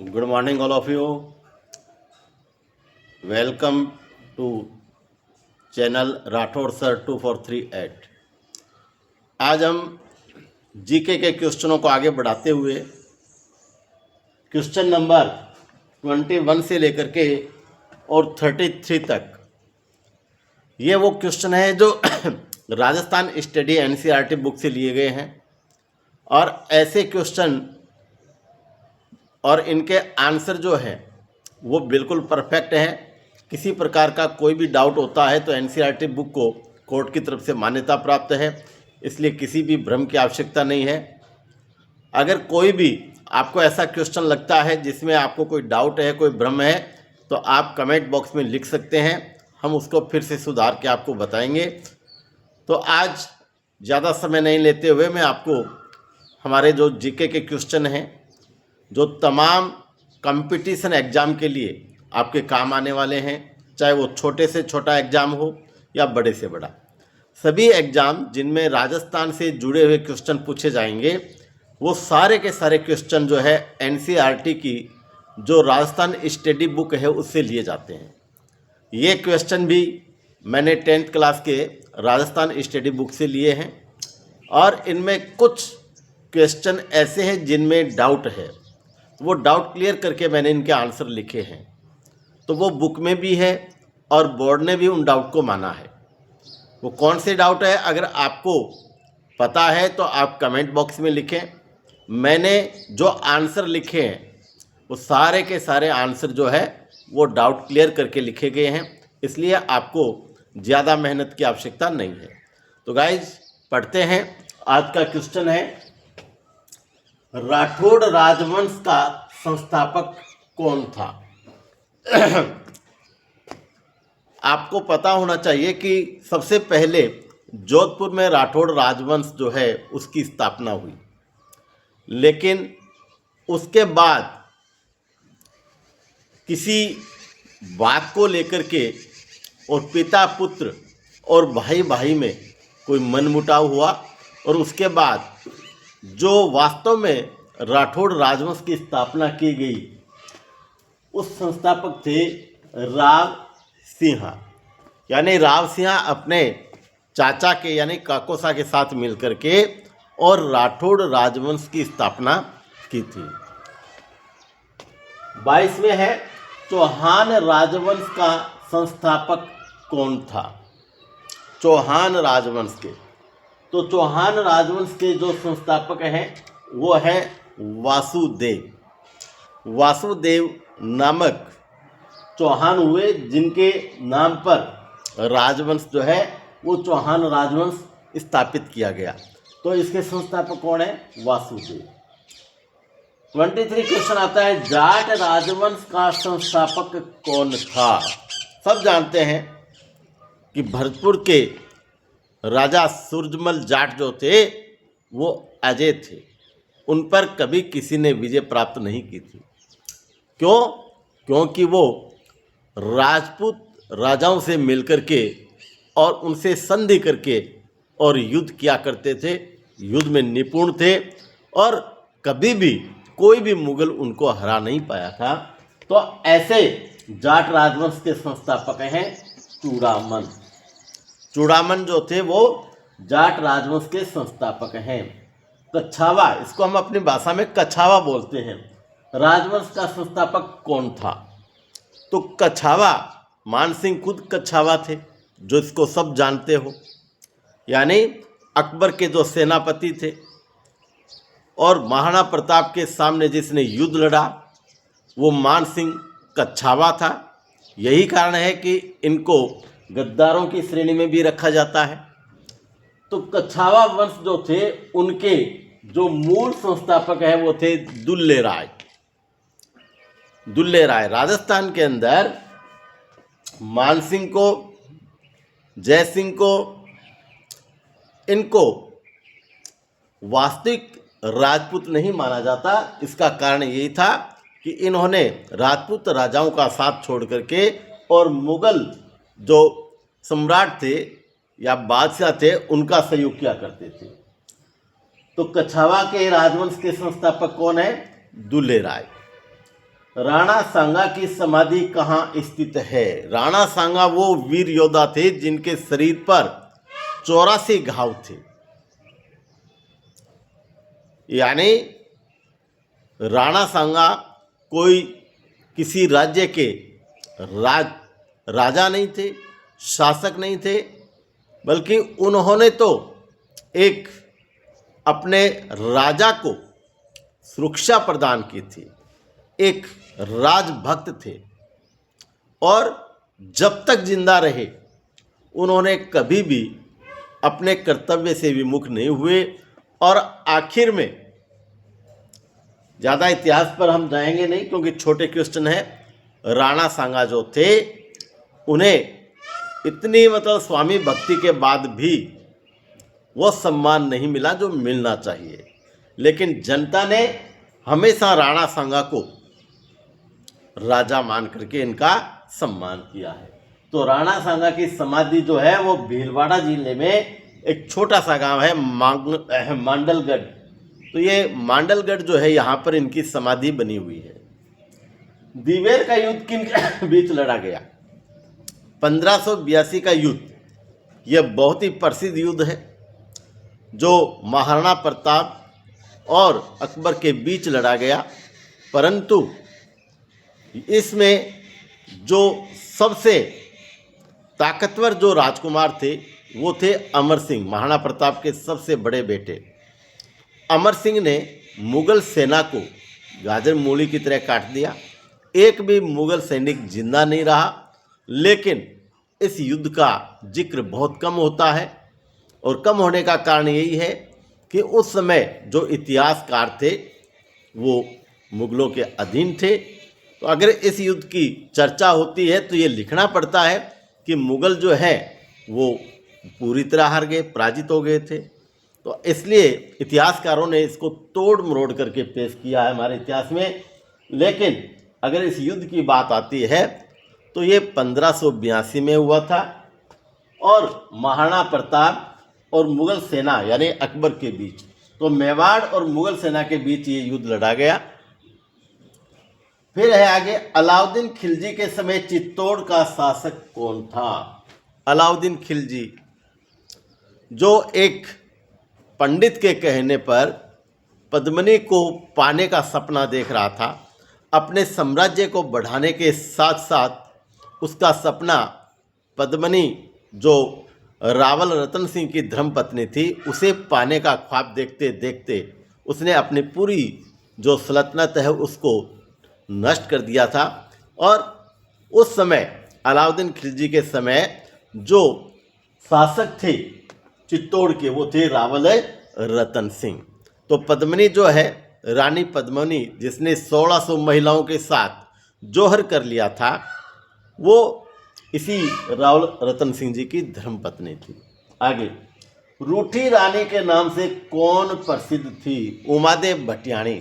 Good morning, all of you. Welcome to channel Rathore sir 2438। आज हम GK के क्वेश्चनों को आगे बढ़ाते हुए क्वेश्चन नंबर 21 से लेकर के और 33 तक, ये वो क्वेश्चन है जो राजस्थान स्टडी एनसीईआरटी बुक से लिए गए हैं और ऐसे क्वेश्चन और इनके आंसर जो है वो बिल्कुल परफेक्ट हैं। किसी प्रकार का कोई भी डाउट होता है तो एनसीईआरटी बुक को कोर्ट की तरफ से मान्यता प्राप्त है, इसलिए किसी भी भ्रम की आवश्यकता नहीं है। अगर कोई भी आपको ऐसा क्वेश्चन लगता है जिसमें आपको कोई डाउट है, कोई भ्रम है, तो आप कमेंट बॉक्स में लिख सकते हैं, हम उसको फिर से सुधार के आपको बताएंगे। तो आज ज़्यादा समय नहीं लेते हुए मैं आपको हमारे जो जीके के क्वेश्चन हैं जो तमाम कंपटीशन एग्ज़ाम के लिए आपके काम आने वाले हैं, चाहे वो छोटे से छोटा एग्ज़ाम हो या बड़े से बड़ा, सभी एग्ज़ाम जिनमें राजस्थान से जुड़े हुए क्वेश्चन पूछे जाएंगे, वो सारे के सारे क्वेश्चन जो है एनसीईआरटी की जो राजस्थान स्टडी बुक है उससे लिए जाते हैं। ये क्वेश्चन भी मैंने 10th क्लास के राजस्थान स्टडी बुक से लिए हैं और इनमें कुछ क्वेश्चन ऐसे हैं जिनमें डाउट है, वो डाउट क्लियर करके मैंने इनके आंसर लिखे हैं। तो वो बुक में भी है और बोर्ड ने भी उन डाउट को माना है। वो कौन से डाउट है, अगर आपको पता है तो आप कमेंट बॉक्स में लिखें। मैंने जो आंसर लिखे हैं वो सारे के सारे आंसर जो है वो डाउट क्लियर करके लिखे गए हैं, इसलिए आपको ज़्यादा मेहनत की आवश्यकता नहीं है। तो गाइज पढ़ते हैं। आज का क्वेश्चन है, राठौड़ राजवंश का संस्थापक कौन था? आपको पता होना चाहिए कि सबसे पहले जोधपुर में राठौड़ राजवंश जो है उसकी स्थापना हुई, लेकिन उसके बाद किसी बात को लेकर के और पिता पुत्र और भाई भाई में कोई मनमुटाव हुआ और उसके बाद जो वास्तव में राठौड़ राजवंश की स्थापना की गई उस संस्थापक थे राव सिंह। यानी राव सिंह अपने चाचा के यानी काकोसा के साथ मिलकर के और राठौड़ राजवंश की स्थापना की थी। 22 में है, चौहान राजवंश का संस्थापक कौन था? चौहान राजवंश के, तो चौहान राजवंश के जो संस्थापक हैं वो है वासुदेव। वासुदेव नामक चौहान हुए जिनके नाम पर राजवंश जो है वो चौहान राजवंश स्थापित किया गया। तो इसके संस्थापक कौन है? वासुदेव। 23 क्वेश्चन आता है, जाट राजवंश का संस्थापक कौन था? सब जानते हैं कि भरतपुर के राजा सूरजमल जाट जो थे वो अजय थे, उन पर कभी किसी ने विजय प्राप्त नहीं की थी। क्यों? क्योंकि वो राजपूत राजाओं से मिलकर के और उनसे संधि करके और युद्ध किया करते थे, युद्ध में निपुण थे और कभी भी कोई भी मुगल उनको हरा नहीं पाया था। तो ऐसे जाट राजवंश के संस्थापक हैं चूड़ामन। चूड़ामन जो थे वो जाट राजवंश के संस्थापक हैं। कछावा, इसको हम अपनी भाषा में कछावा बोलते हैं, राजवंश का संस्थापक कौन था? तो कछावा, मानसिंह खुद कछावा थे, जो इसको सब जानते हो, यानी अकबर के जो सेनापति थे और महाराणा प्रताप के सामने जिसने युद्ध लड़ा वो मानसिंह कछावा था। यही कारण है कि इनको गद्दारों की श्रेणी में भी रखा जाता है। तो कछावा वंश जो थे उनके जो मूल संस्थापक है वो थे दुल्ले राय। दुल्ले राय राजस्थान के अंदर मानसिंह को, जयसिंह को, इनको वास्तविक राजपूत नहीं माना जाता। इसका कारण यही था कि इन्होंने राजपूत राजाओं का साथ छोड़ करके और मुगल जो सम्राट थे या बादशाह थे उनका सहयोग किया करते थे। तो कछावा के राजवंश के संस्थापक कौन है? दुल्ले राय। राणा सांगा की समाधि कहाँ स्थित है? राणा सांगा वो वीर योद्धा थे जिनके शरीर पर 84 घाव थे। यानी राणा सांगा कोई किसी राज्य के राजा नहीं थे, शासक नहीं थे, बल्कि उन्होंने तो एक अपने राजा को सुरक्षा प्रदान की थी, एक राजभक्त थे और जब तक जिंदा रहे उन्होंने कभी भी अपने कर्तव्य से विमुख नहीं हुए। और आखिर में, ज़्यादा इतिहास पर हम जाएंगे नहीं क्योंकि छोटे क्वेश्चन है, राणा सांगा जो थे उन्हें इतनी स्वामी भक्ति के बाद भी वो सम्मान नहीं मिला जो मिलना चाहिए, लेकिन जनता ने हमेशा राणा सांगा को राजा मान करके इनका सम्मान किया है। तो राणा सांगा की समाधि जो है वो भीलवाड़ा जिले में एक छोटा सा गांव है मांडलगढ़। तो ये मांडलगढ़ जो है यहाँ पर इनकी समाधि बनी हुई है। दिवेर का युद्ध किन के बीच लड़ा गया? 1582 का युद्ध, यह बहुत ही प्रसिद्ध युद्ध है जो महाराणा प्रताप और अकबर के बीच लड़ा गया। परंतु इसमें जो सबसे ताकतवर जो राजकुमार थे वो थे अमर सिंह, महाराणा प्रताप के सबसे बड़े बेटे। अमर सिंह ने मुगल सेना को गाजर मूली की तरह काट दिया, एक भी मुगल सैनिक जिंदा नहीं रहा। लेकिन इस युद्ध का जिक्र बहुत कम होता है और कम होने का कारण यही है कि उस समय जो इतिहासकार थे वो मुगलों के अधीन थे। तो अगर इस युद्ध की चर्चा होती है तो ये लिखना पड़ता है कि मुगल जो है वो पूरी तरह हार गए, पराजित हो गए थे। तो इसलिए इतिहासकारों ने इसको तोड़ मरोड़ करके पेश किया है हमारे इतिहास में। लेकिन अगर इस युद्ध की बात आती है तो ये 1582 में हुआ था और महाराणा प्रताप और मुगल सेना यानी अकबर के बीच, तो मेवाड़ और मुगल सेना के बीच ये युद्ध लड़ा गया। फिर है आगे, अलाउद्दीन खिलजी के समय चित्तौड़ का शासक कौन था? अलाउद्दीन खिलजी जो एक पंडित के कहने पर पद्मिनी को पाने का सपना देख रहा था, अपने साम्राज्य को बढ़ाने के साथ साथ उसका सपना पद्मिनी जो रावल रतन सिंह की धर्मपत्नी थी उसे पाने का ख्वाब देखते देखते उसने अपनी पूरी जो सल्तनत है उसको नष्ट कर दिया था। और उस समय अलाउद्दीन खिलजी के समय जो शासक थे चित्तौड़ के वो थे रावल रतन सिंह। तो पद्मिनी जो है रानी पद्मिनी जिसने 1600 महिलाओं के साथ जोहर कर लिया था वो इसी रावल रतन सिंह जी की धर्मपत्नी थी। आगे, रूठी रानी के नाम से कौन प्रसिद्ध थी? उमादेव भटियाणी।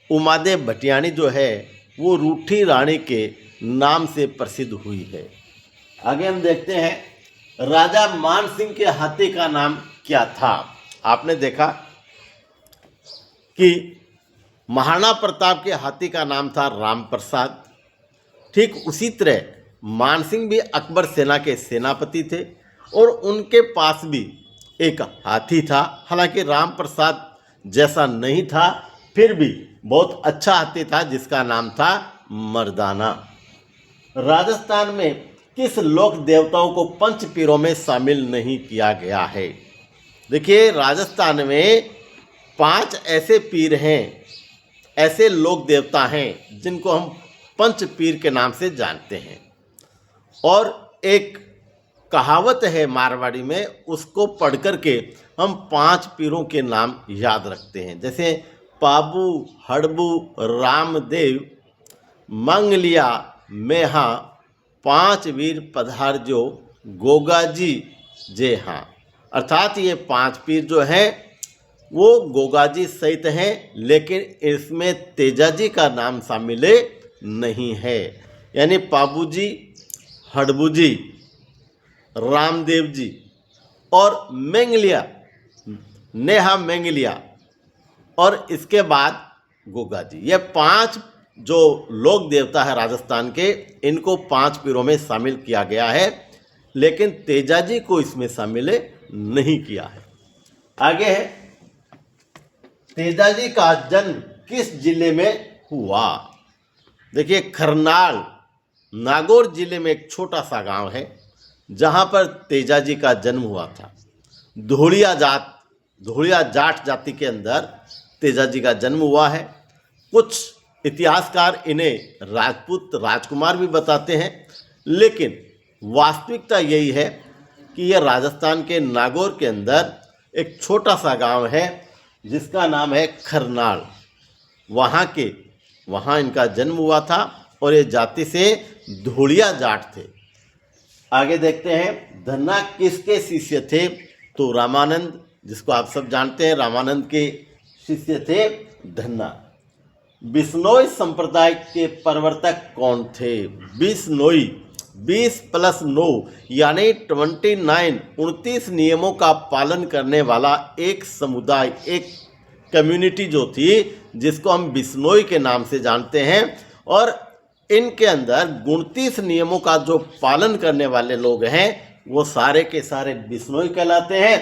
उमादेव भटियाणी जो है वो रूठी रानी के नाम से प्रसिद्ध हुई है। आगे हम देखते हैं राजा मान सिंह के हाथी का नाम क्या था? आपने देखा कि महाराणा प्रताप के हाथी का नाम था राम प्रसाद। ठीक उसी तरह मान सिंह भी अकबर सेना के सेनापति थे और उनके पास भी एक हाथी था। हालांकि राम प्रसाद जैसा नहीं था, फिर भी बहुत अच्छा हाथी था जिसका नाम था मर्दाना। राजस्थान में किस लोक देवताओं को पंच पीरों में शामिल नहीं किया गया है? देखिए, राजस्थान में 5 ऐसे पीर हैं, ऐसे लोक देवता हैं जिनको हम पंच पीर के नाम से जानते हैं। और एक कहावत है मारवाड़ी में, उसको पढ़ कर के हम 5 पीरों के नाम याद रखते हैं। जैसे पाबू, हड़बू, रामदेव, मंगलिया, मेहा, 5 वीर पधारजो, गोगाजी जे हाँ। अर्थात ये 5 पीर जो हैं वो गोगाजी सहित हैं, लेकिन इसमें तेजाजी का नाम शामिल नहीं है। यानी पाबू जी, हड़बू जी, रामदेव जी और मेंगलिया, नेहा मेंगलिया और इसके बाद गोगा जी, ये 5 जो लोक देवता है राजस्थान के, इनको 5 पीरों में शामिल किया गया है, लेकिन तेजाजी को इसमें शामिल नहीं किया है। आगे है, तेजाजी का जन्म किस जिले में हुआ? देखिए, खरनाल नागौर जिले में एक छोटा सा गांव है जहां पर तेजाजी का जन्म हुआ था। धोलिया जाट जाति के अंदर तेजाजी का जन्म हुआ है। कुछ इतिहासकार इन्हें राजपूत राजकुमार भी बताते हैं, लेकिन वास्तविकता यही है कि यह राजस्थान के नागौर के अंदर एक छोटा सा गांव है जिसका नाम है खरनाल। वहाँ इनका जन्म हुआ था और ये जाति से धोलिया जाट थे। आगे देखते हैं, धन्ना किसके शिष्य थे? तो रामानंद, जिसको आप सब जानते हैं, रामानंद के शिष्य थे धन्ना। बिश्नोई संप्रदाय के प्रवर्तक कौन थे? बिश्नोई 20+9 यानी 29 नियमों का पालन करने वाला एक समुदाय, एक कम्युनिटी जो थी, जिसको हम बिश्नोई के नाम से जानते हैं। और इनके अंदर 29 नियमों का जो पालन करने वाले लोग हैं वो सारे के सारे बिश्नोई कहलाते हैं।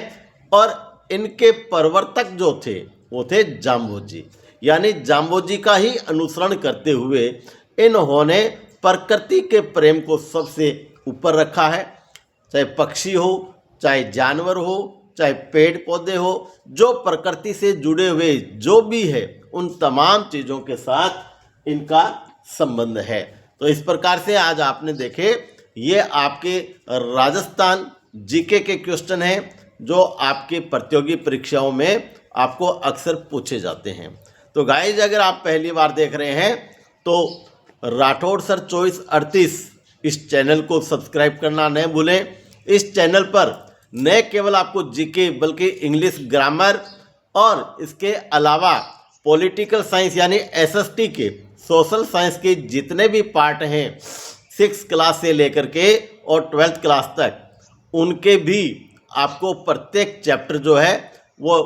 और इनके प्रवर्तक जो थे वो थे जाम्बोजी, यानी जाम्बोजी का ही अनुसरण करते हुए इन्होंने प्रकृति के प्रेम को सबसे ऊपर रखा है। चाहे पक्षी हो, चाहे जानवर हो, चाहे पेड़ पौधे हो, जो प्रकृति से जुड़े हुए जो भी है, उन तमाम चीज़ों के साथ इनका संबंध है। तो इस प्रकार से आज आपने देखे, ये आपके राजस्थान जीके के क्वेश्चन हैं जो आपके प्रतियोगी परीक्षाओं में आपको अक्सर पूछे जाते हैं। तो गाइज, अगर आप पहली बार देख रहे हैं तो राठौड़ सर चॉइस 38 इस चैनल को सब्सक्राइब करना न भूलें। इस चैनल पर न केवल आपको जीके बल्कि इंग्लिश ग्रामर और इसके अलावा पॉलिटिकल साइंस यानी एसएसटी के, सोशल साइंस के जितने भी पार्ट हैं 6th क्लास से लेकर के और 12th क्लास तक, उनके भी आपको प्रत्येक चैप्टर जो है वो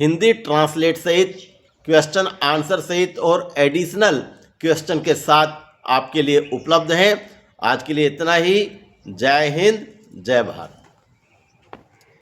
हिंदी ट्रांसलेट सहित, क्वेश्चन आंसर सहित और एडिशनल क्वेश्चन के साथ आपके लिए उपलब्ध हैं। आज के लिए इतना ही। जय हिंद, जय भारत।